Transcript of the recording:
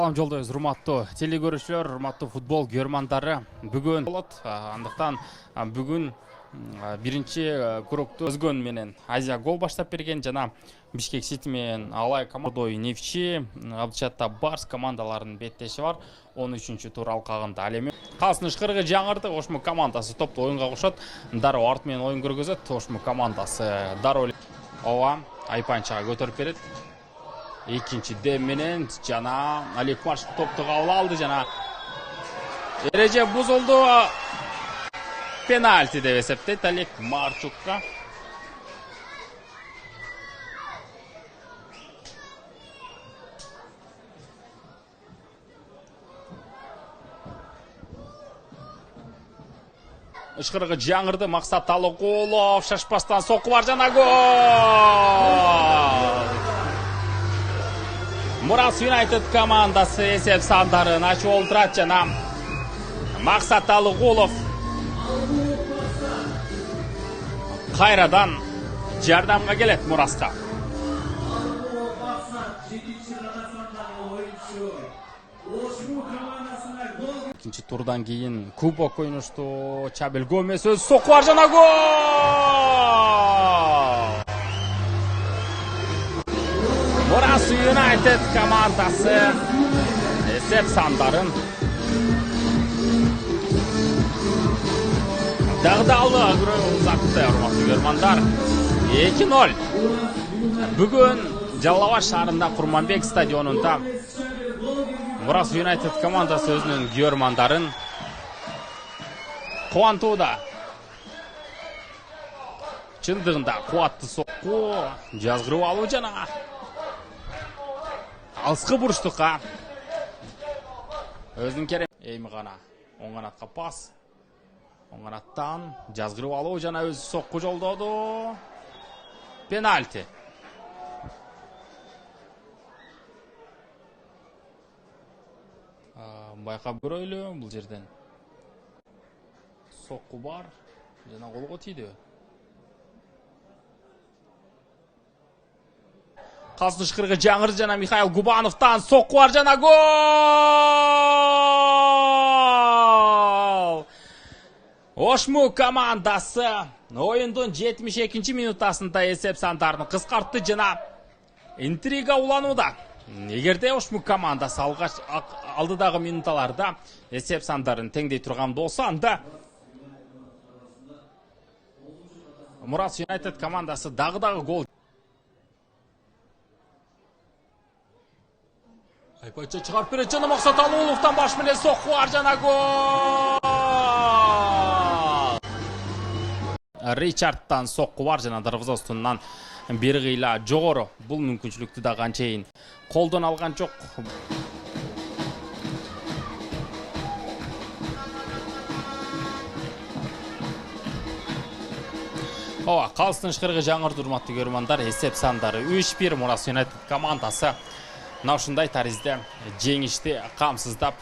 Салам жолдойбуз, урматтуу телекөрүүчүлөр, урматтуу футбол көрмандары. Бүгүн болот. Андыктан бүгүн биринчи кругту өзгөн менен Азия гол баштап берген жана Бишкек Сити менен Алай Командой Нефчи, Абдычатта Барс командаларынын беттеши бар. 13-чү тур алкагында. Ал эми Калсын ышкырыгы жаңырды. Ошму командасы топту оюнга кошот. Дароо арт менен оюн көргөзөт. Ошму командасы Дароо ооба Айпанчага көтөрүп берет. Экинчи дем менен жана Алек Марш топту кабыл алды жана эреже бузулду. Пенальти деп эсептейт Алек Марчукка. Ышкырыгы жаңырды. Максат Алыкулов шашпастан сокку бар жана гол. Мурас Юнайтед командасы эсеп сандарын ачып олтурат жана Максат Алыкулов кайрадан жардамга келет Мураска. Экинчи турдан кийин кубок ойношту. Чабел Гомес өз сокку бар жана гол. Мурас Юнайтед командасы эсеп сандарын дагдалуу узатты, урматтуу көрмандар. 2-0. Бүгүн Жалал Абад шаарында Курманбек стадионунда Мурас Юнайтед командасы өзүнүн көрмандарын кубантууда. Чындыгында кубаттуу сокку, жазгырып алуу жана алыскы бурчтукка өзүнүн керем эми гана оң канатка пас. Оң канаттан жазгырып алуу жана өзү сокку жолдоду. Пенальти. Байкап көрөйлү, бул жерден сокку бар жана колго тийди. Калсын ышкырыгы жаңырды жана Михаил Губановтан сокку бар жана гол. Ошму командасы оюндун 72-чи минутасында эсеп сандарын кыскартты жана интрига уланууда. Эгерде Ошму командасы алгач алдыдагы минуталарда эсеп сандарын теңдей турган болсо, анда Мурас Юнайтед командасы дагы гол. Айпача чыгарып берет жана Максат Алыкуловдон баш менен сокку бар жана гол. Ричардтан сокку бар жана дарваза астынан бери кыйла жогору. Бул мүмкүнчүлүктү да канчейин колдон алган жок. Ооба, Калсын ышкырыгы жаңырды, урматтуу көрмандар. Эсеп сандары 3-1. Мурас Юнайтед командасы мына ушундай таризде жеңишти камсыздап